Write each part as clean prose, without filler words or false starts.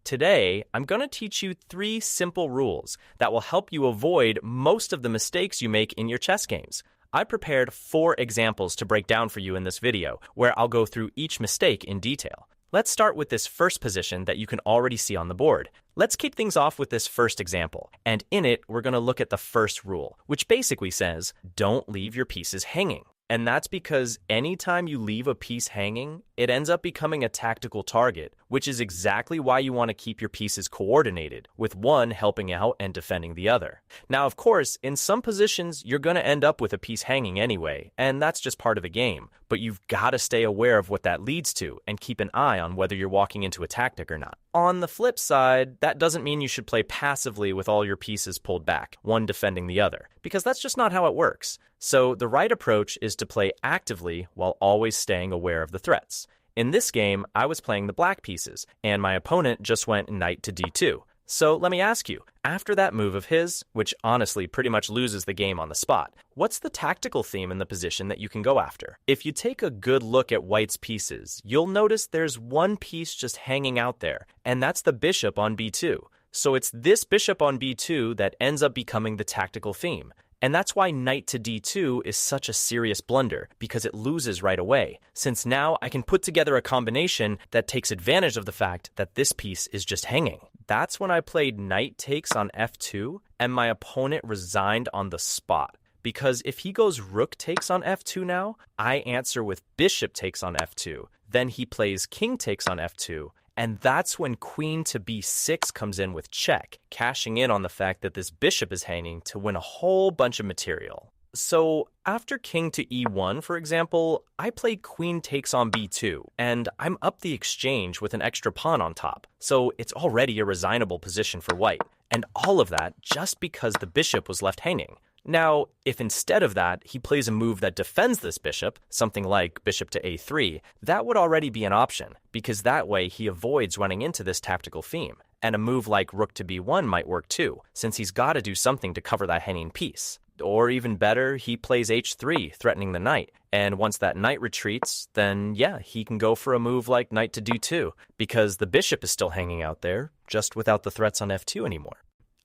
Today, I'm going to teach you 3 simple rules that will help you avoid most of the mistakes you make in your chess games. I prepared 4 examples to break down for you in this video, where I'll go through each mistake in detail. Let's start with this first position that you can already see on the board. Let's kick things off with this first example, and in it, we're going to look at the first rule, which basically says, don't leave your pieces hanging. And that's because anytime you leave a piece hanging, it ends up becoming a tactical target, which is exactly why you want to keep your pieces coordinated, with one helping out and defending the other. Now, of course, in some positions, you're going to end up with a piece hanging anyway, and that's just part of the game. But you've got to stay aware of what that leads to and keep an eye on whether you're walking into a tactic or not. On the flip side, that doesn't mean you should play passively with all your pieces pulled back, one defending the other, because that's just not how it works. So the right approach is to play actively while always staying aware of the threats. In this game, I was playing the black pieces, and my opponent just went knight to d2. So let me ask you, after that move of his, which honestly pretty much loses the game on the spot, what's the tactical theme in the position that you can go after? If you take a good look at white's pieces, you'll notice there's one piece just hanging out there, and that's the bishop on b2. So it's this bishop on b2 that ends up becoming the tactical theme. And that's why knight to d2 is such a serious blunder, because it loses right away, since now I can put together a combination that takes advantage of the fact that this piece is just hanging. That's when I played knight takes on f2, and my opponent resigned on the spot. Because if he goes rook takes on f2 now, I answer with bishop takes on f2. Then he plays king takes on f2, and that's when queen to b6 comes in with check, cashing in on the fact that this bishop is hanging to win a whole bunch of material. So after king to e1, for example, I play queen takes on b2, and I'm up the exchange with an extra pawn on top. So it's already a resignable position for white, and all of that just because the bishop was left hanging. Now, if instead of that, he plays a move that defends this bishop, something like bishop to a3, that would already be an option, because that way he avoids running into this tactical theme. And a move like rook to b1 might work too, since he's got to do something to cover that hanging piece. Or even better, he plays h3, threatening the knight. And once that knight retreats, then yeah, he can go for a move like knight to d2, because the bishop is still hanging out there, just without the threats on f2 anymore.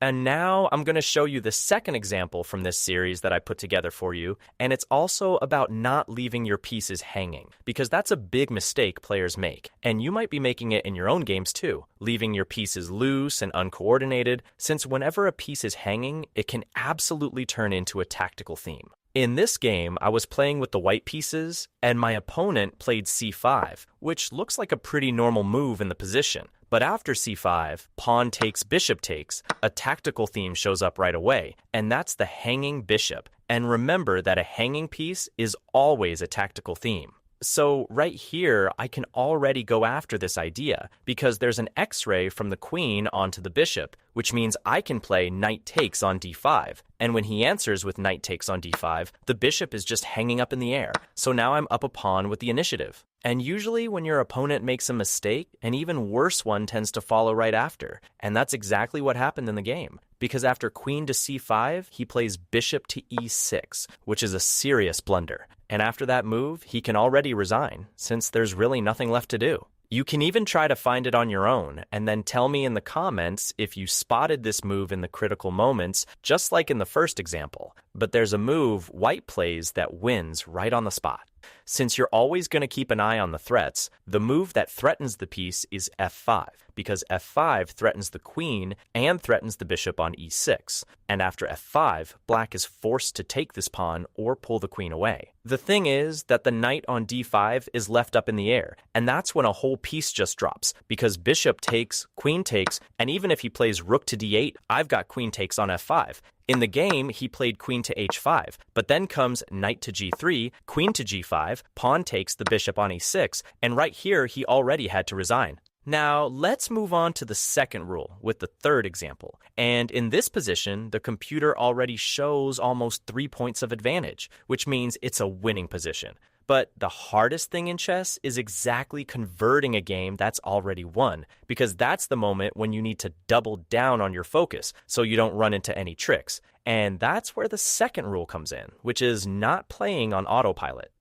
And now I'm going to show you the second example from this series that I put together for you, and it's also about not leaving your pieces hanging, because that's a big mistake players make, and you might be making it in your own games too, leaving your pieces loose and uncoordinated, since whenever a piece is hanging, it can absolutely turn into a tactical theme. In this game, I was playing with the white pieces, and my opponent played c5, which looks like a pretty normal move in the position. But after c5, pawn takes, bishop takes, a tactical theme shows up right away, and that's the hanging bishop. And remember that a hanging piece is always a tactical theme. So right here, I can already go after this idea, because there's an X-ray from the queen onto the bishop, which means I can play knight takes on d5. And when he answers with knight takes on d5, the bishop is just hanging up in the air. So now I'm up a pawn with the initiative. And usually when your opponent makes a mistake, an even worse one tends to follow right after. And that's exactly what happened in the game. Because after queen to c5, he plays bishop to e6, which is a serious blunder. And after that move, he can already resign, since there's really nothing left to do. You can even try to find it on your own, and then tell me in the comments if you spotted this move in the critical moments, just like in the first example. But there's a move white plays that wins right on the spot. Since you're always going to keep an eye on the threats, the move that threatens the piece is f5, because f5 threatens the queen and threatens the bishop on e6. And after f5, black is forced to take this pawn or pull the queen away. The thing is that the knight on d5 is left up in the air, and that's when a whole piece just drops, because bishop takes, queen takes, and even if he plays rook to d8, I've got queen takes on f5. In the game, he played queen to h5, but then comes knight to g3, queen to g5, pawn takes the bishop on e6, and right here he already had to resign. Now, let's move on to the second rule with the third example. And in this position, the computer already shows almost 3 points of advantage, which means it's a winning position. But the hardest thing in chess is exactly converting a game that's already won, because that's the moment when you need to double down on your focus so you don't run into any tricks. And that's where the second rule comes in, which is not playing on autopilot.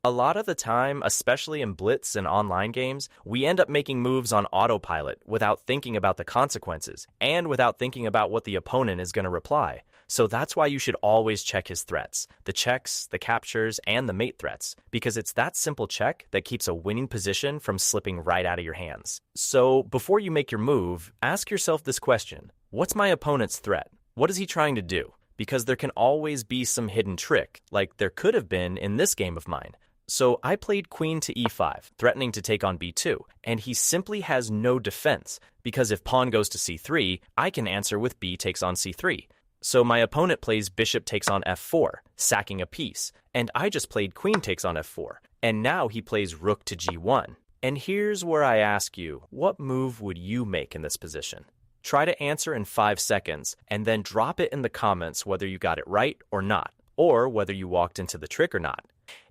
A lot of the time, especially in Blitz and online games, we end up making moves on autopilot without thinking about the consequences and without thinking about what the opponent is going to reply. So that's why you should always check his threats, the checks, the captures, and the mate threats, because it's that simple check that keeps a winning position from slipping right out of your hands. So before you make your move, ask yourself this question: what's my opponent's threat? What is he trying to do? Because there can always be some hidden trick, like there could have been in this game of mine. So I played queen to e5, threatening to take on b2, and he simply has no defense, because if pawn goes to c3, I can answer with b takes on c3. So my opponent plays bishop takes on f4, sacking a piece, and I just played queen takes on f4, and now he plays rook to g1. And here's where I ask you, what move would you make in this position? Try to answer in 5 seconds, and then drop it in the comments whether you got it right or not, or whether you walked into the trick or not.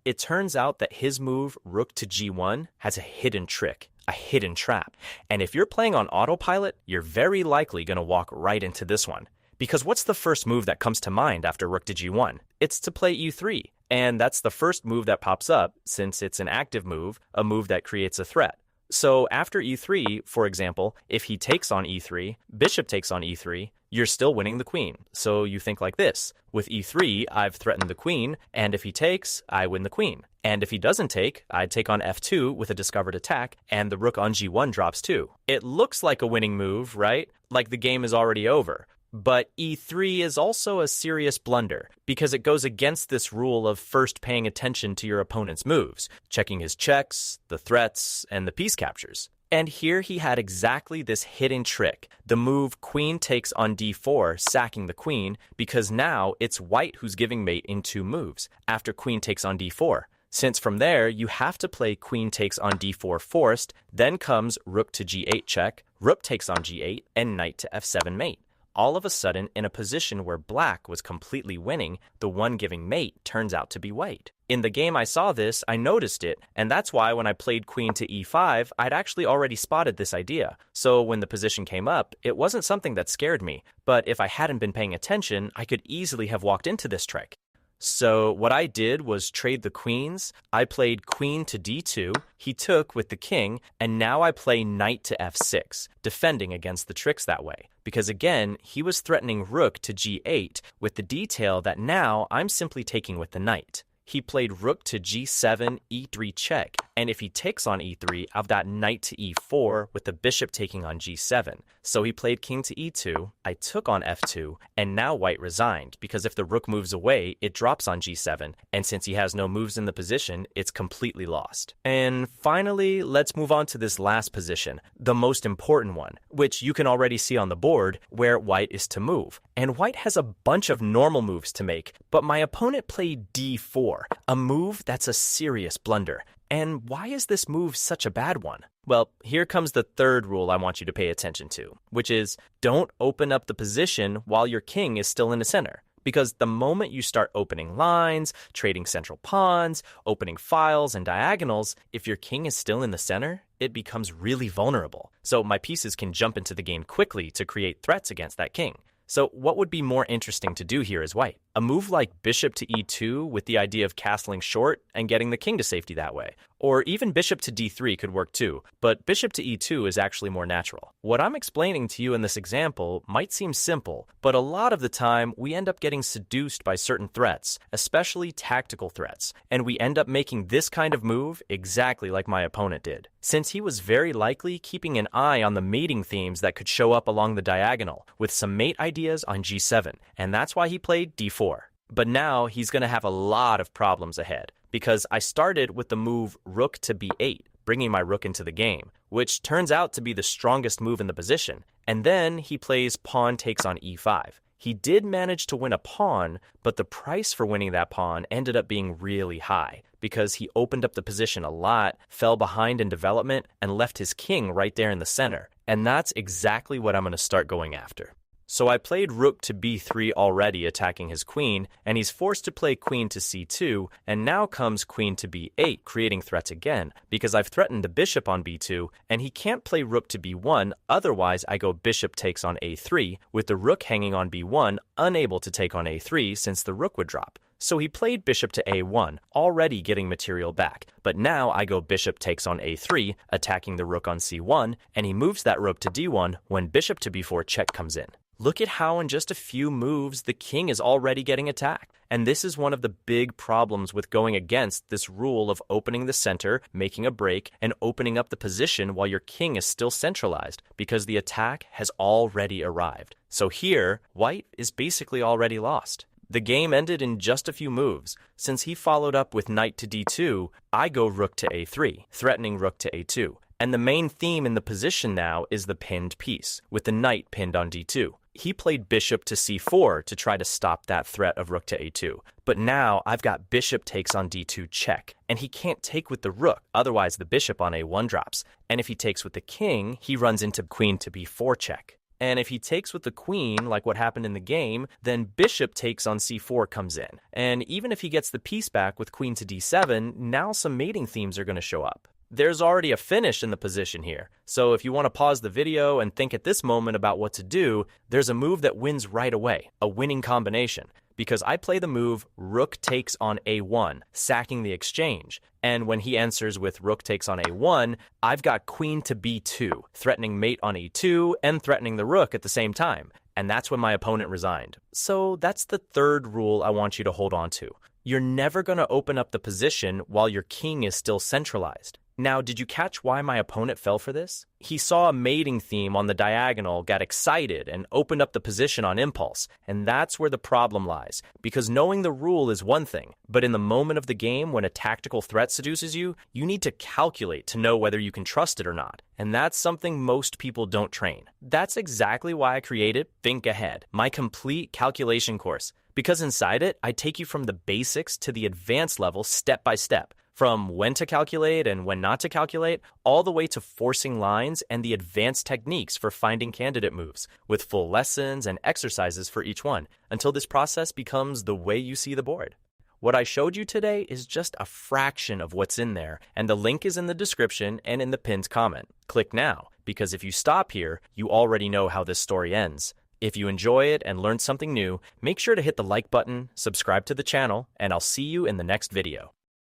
It turns out that his move, rook to g1, has a hidden trick, a hidden trap. And if you're playing on autopilot, you're very likely going to walk right into this one. Because what's the first move that comes to mind after rook to g1? It's to play e3. And that's the first move that pops up, since it's an active move, a move that creates a threat. So after e3, for example, if he takes on e3, bishop takes on e3, you're still winning the queen. So you think like this: with e3, I've threatened the queen, and if he takes, I win the queen. And if he doesn't take, I'd take on f2 with a discovered attack, and the rook on g1 drops too. It looks like a winning move, right? Like the game is already over. But e3 is also a serious blunder, because it goes against this rule of first paying attention to your opponent's moves, checking his checks, the threats, and the piece captures. And here he had exactly this hidden trick, the move queen takes on d4, sacking the queen, because now it's white who's giving mate in 2 moves, after queen takes on d4. Since from there, you have to play queen takes on d4 forced, then comes rook to g8 check, rook takes on g8, and knight to f7 mate. All of a sudden, in a position where black was completely winning, the one giving mate turns out to be white. In the game I saw this, I noticed it, and that's why when I played queen to e5, I'd actually already spotted this idea. So when the position came up, it wasn't something that scared me, but if I hadn't been paying attention, I could easily have walked into this trick. So what I did was trade the queens. I played queen to d2, he took with the king, and now I play knight to f6, defending against the tricks that way. Because again, he was threatening rook to g8 with the detail that now I'm simply taking with the knight. He played rook to g7, e3 check, and if he takes on e3, I've got knight to e4 with the bishop taking on g7. So he played king to e2, I took on f2, and now white resigned, because if the rook moves away, it drops on g7, and since he has no moves in the position, it's completely lost. And finally, let's move on to this last position, the most important one, which you can already see on the board, where white is to move. And white has a bunch of normal moves to make, but my opponent played d4, a move that's a serious blunder. And why is this move such a bad one? Well, here comes the third rule I want you to pay attention to, which is don't open up the position while your king is still in the center. Because the moment you start opening lines, trading central pawns, opening files and diagonals, if your king is still in the center, it becomes really vulnerable. So my pieces can jump into the game quickly to create threats against that king. So what would be more interesting to do here as white? A move like bishop to e2 with the idea of castling short and getting the king to safety that way. Or even bishop to d3 could work too, but bishop to e2 is actually more natural. What I'm explaining to you in this example might seem simple, but a lot of the time we end up getting seduced by certain threats, especially tactical threats, and we end up making this kind of move exactly like my opponent did. Since he was very likely keeping an eye on the mating themes that could show up along the diagonal, with some mate ideas on g7, and that's why he played d4. But now he's going to have a lot of problems ahead, because I started with the move rook to b8, bringing my rook into the game, which turns out to be the strongest move in the position, and then he plays pawn takes on e5. He did manage to win a pawn, but the price for winning that pawn ended up being really high, because he opened up the position a lot, fell behind in development, and left his king right there in the center, and that's exactly what I'm going to start going after. So I played rook to b3 already, attacking his queen, and he's forced to play queen to c2, and now comes queen to b8, creating threats again, because I've threatened the bishop on b2, and he can't play rook to b1, otherwise I go bishop takes on a3, with the rook hanging on b1, unable to take on a3 since the rook would drop. So he played bishop to a1, already getting material back. But now I go bishop takes on a3, attacking the rook on c1, and he moves that rook to d1 when bishop to b4 check comes in. Look at how in just a few moves the king is already getting attacked. And this is one of the big problems with going against this rule of opening the center, making a break, and opening up the position while your king is still centralized, because the attack has already arrived. So here, white is basically already lost. The game ended in just a few moves. Since he followed up with knight to d2, I go rook to a3, threatening rook to a2. And the main theme in the position now is the pinned piece, with the knight pinned on d2. He played bishop to c4 to try to stop that threat of rook to a2. But now I've got bishop takes on d2 check, and he can't take with the rook, otherwise the bishop on a1 drops. And if he takes with the king, he runs into queen to b4 check. And if he takes with the queen, like what happened in the game, then bishop takes on c4 comes in. And even if he gets the piece back with queen to d7, now some mating themes are going to show up. There's already a finish in the position here, so if you want to pause the video and think at this moment about what to do, there's a move that wins right away, a winning combination, because I play the move rook takes on a1, sacking the exchange, and when he answers with rook takes on a1, I've got queen to b2, threatening mate on e2 and threatening the rook at the same time, and that's when my opponent resigned. So that's the third rule I want you to hold on to. You're never going to open up the position while your king is still centralized. Now, did you catch why my opponent fell for this? He saw a mating theme on the diagonal, got excited, and opened up the position on impulse. And that's where the problem lies. Because knowing the rule is one thing, but in the moment of the game when a tactical threat seduces you, you need to calculate to know whether you can trust it or not. And that's something most people don't train. That's exactly why I created Think Ahead, my complete calculation course. Because inside it, I take you from the basics to the advanced level step by step. From when to calculate and when not to calculate, all the way to forcing lines and the advanced techniques for finding candidate moves, with full lessons and exercises for each one, until this process becomes the way you see the board. What I showed you today is just a fraction of what's in there, and the link is in the description and in the pinned comment. Click now, because if you stop here, you already know how this story ends. If you enjoy it and learned something new, make sure to hit the like button, subscribe to the channel, and I'll see you in the next video.